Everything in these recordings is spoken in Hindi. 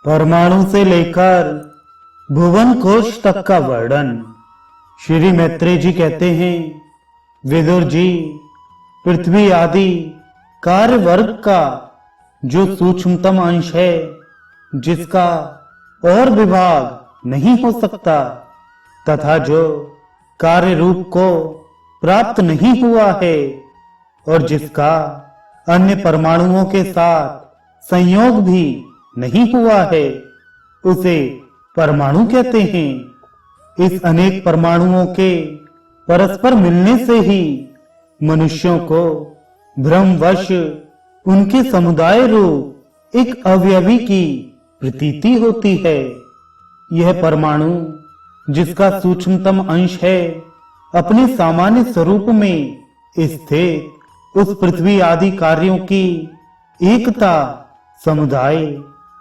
परमाणु से लेकर भुवन कोश तक का वर्णन। श्री मैत्रेय जी कहते हैं, विदुर जी, पृथ्वी आदि कार्य वर्ग का जो सूक्ष्मतम अंश है, जिसका और विभाग नहीं हो सकता, तथा जो कार्य रूप को प्राप्त नहीं हुआ है और जिसका अन्य परमाणुओं के साथ संयोग भी नहीं हुआ है, उसे परमाणु कहते हैं। इस अनेक परमाणुओं के परस्पर मिलने से ही मनुष्यों को भ्रमवश उनके समुदाय रूप एक अवयवी की प्रतीति होती है। यह परमाणु, जिसका सूक्ष्मतम अंश है, अपने सामान्य स्वरूप में स्थित उस पृथ्वी आदि कार्यों की एकता, समुदाय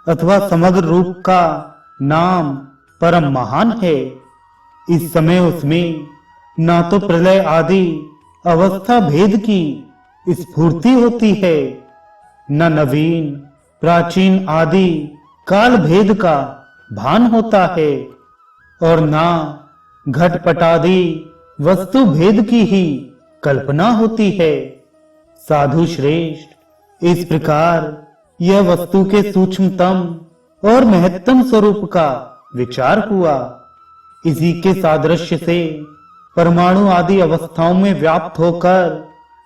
अथवा समग्र रूप का नाम परम महान है। इस समय उसमें ना तो प्रलय आदि अवस्था भेद की स्फूर्ति होती है, न नवीन प्राचीन आदि काल भेद का भान होता है, और ना घटपटादि वस्तु भेद की ही कल्पना होती है। साधु श्रेष्ठ, इस प्रकार यह वस्तु के सूक्ष्मतम और महत्तम स्वरूप का विचार हुआ। इसी के सादृश्य से परमाणु आदि अवस्थाओं में व्याप्त होकर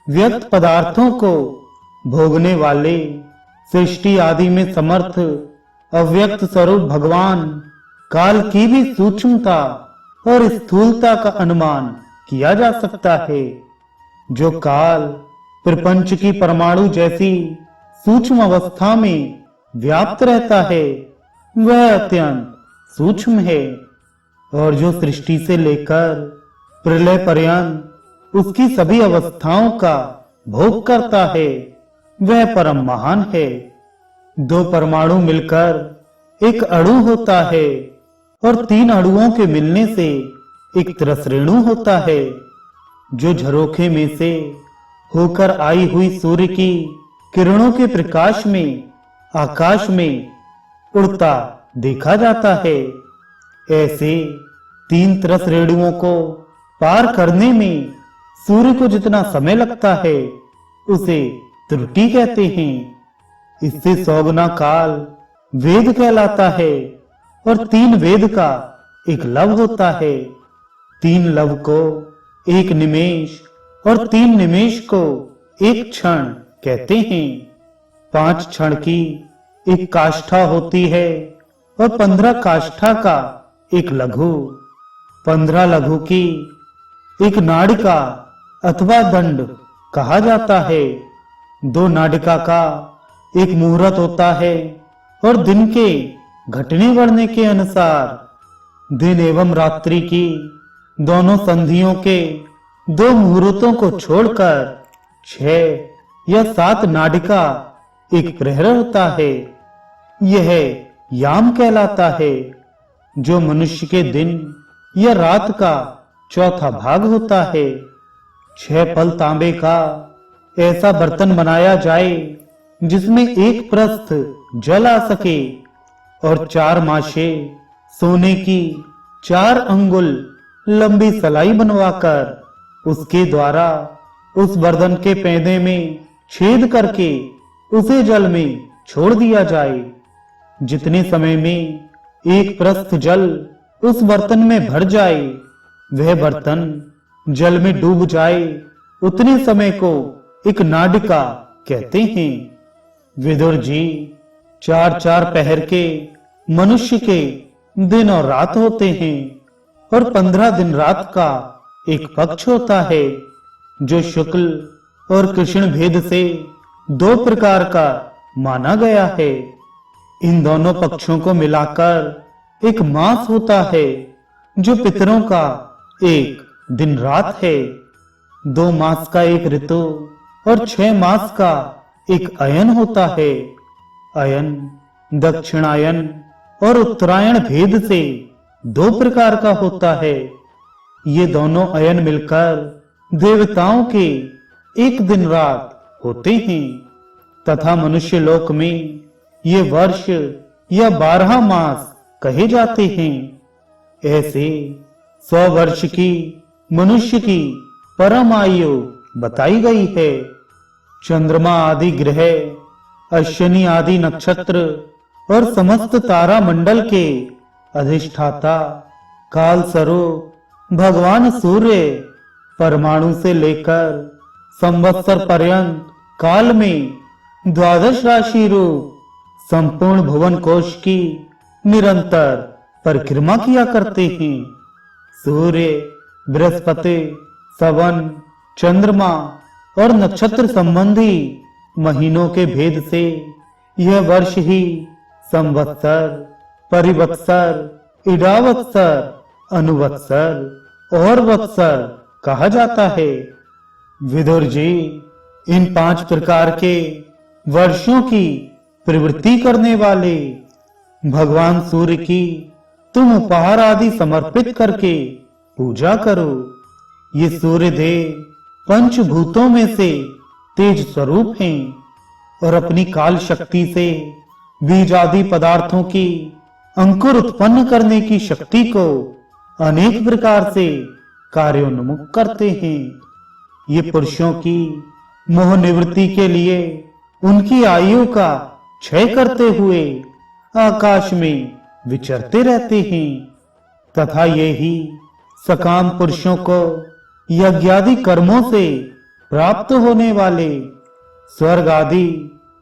व्यक्त पदार्थों को भोगने वाले सृष्टि आदि में समर्थ अव्यक्त स्वरूप भगवान काल की भी सूक्ष्मता और स्थूलता का अनुमान किया जा सकता है। जो काल प्रपंच की परमाणु जैसी सूक्ष्म अवस्था में व्याप्त रहता है, वह अत्यंत सूक्ष्म है, और जो सृष्टि से लेकर प्रलय पर्यंत उसकी सभी अवस्थाओं का भोग करता है, वह परम महान है। दो परमाणु मिलकर एक अणु होता है, और तीन अणुओं के मिलने से एक त्रसरेणु होता है, जो झरोखे में से होकर आई हुई सूर्य की किरणों के प्रकाश में आकाश में उड़ता देखा जाता है। ऐसे तीन त्रसरेणुओं को पार करने में सूर्य को जितना समय लगता है, उसे त्रुटि कहते हैं। इससे 100 गुना काल वेद कहलाता है, और 3 वेद का एक लव होता है। 3 लव को एक निमेष और 3 निमेष को एक क्षण कहते हैं। 5 क्षण की एक काष्ठा होती है, और 15 काष्ठा का एक लघु, 15 लघु की एक नाडिका अथवा दंड कहा जाता है। 2 नाडिका का एक मुहूर्त होता है, और दिन के घटने बढ़ने के अनुसार दिन एवं रात्रि की दोनों संधियों के 2 मुहूर्तों को छोड़कर 6 या 7 नाडिका एक प्रहर होता है। यह याम कहलाता है, जो मनुष्य के दिन या रात का चौथा भाग होता है। 6 पल तांबे का ऐसा बर्तन बनाया जाए जिसमें 1 प्रस्थ जल आ सके, और 4 माशे सोने की 4 अंगुल लंबी सलाई बनवाकर उसके द्वारा उस बर्तन के पैदे में छेद करके उसे जल में छोड़ दिया जाए। जितने समय में 1 प्रस्थ जल उस बर्तन में भर जाए, वह बर्तन जल में डूब जाए, उतने समय को एक नाडिका कहते हैं। विदुर जी, 4-4 पहर के मनुष्य के दिन और रात होते हैं, और 15 दिन रात का एक पक्ष होता है, जो शुक्ल और कृष्ण भेद से 2 प्रकार का माना गया है। इन दोनों पक्षों को मिलाकर एक मास होता है, जो पितरों का एक दिन रात है। 2 मास का एक ऋतु और 6 मास का एक अयन होता है। अयन दक्षिणायन और उत्तरायण भेद से 2 प्रकार का होता है। ये दोनों अयन मिलकर देवताओं के एक दिन रात होते हैं, तथा मनुष्य लोक में ये वर्ष या 12 मास कहे जाते हैं। ऐसे 100 वर्ष की मनुष्य की परम आयु बताई गई है। चंद्रमा आदि ग्रह, अश्विनी आदि नक्षत्र और समस्त तारा मंडल के अधिष्ठाता काल स्वरूप भगवान सूर्य परमाणु से लेकर संवत्सर पर्यंत काल में 12 राशि रूप संपूर्ण भुवन कोश की निरंतर परिक्रमा किया करते हैं। सूर्य, बृहस्पति, सवन, चंद्रमा और नक्षत्र संबंधी महीनों के भेद से यह वर्ष ही संवत्सर, परिवत्सर, इडावत्सर, अनुवत्सर और वत्सर कहा जाता है। विदुर जी, इन 5 प्रकार के वर्षों की प्रवृत्ति करने वाले भगवान सूर्य की तुम उपहार आदि समर्पित करके पूजा करो। ये सूर्य देव पंचभूतों में से तेज स्वरूप हैं और अपनी काल शक्ति से बीज आदि पदार्थों की अंकुर उत्पन्न करने की शक्ति को अनेक प्रकार से कार्योन्मुख करते हैं। ये पुरुषों की मोह निवृत्ति के लिए उनकी आयु का क्षय करते हुए आकाश में विचरते रहते हैं तथा ये ही सकाम पुरुषों को यज्ञादि कर्मों से प्राप्त होने वाले स्वर्ग आदि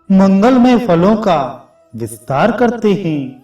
मंगलमय फलों का विस्तार करते हैं।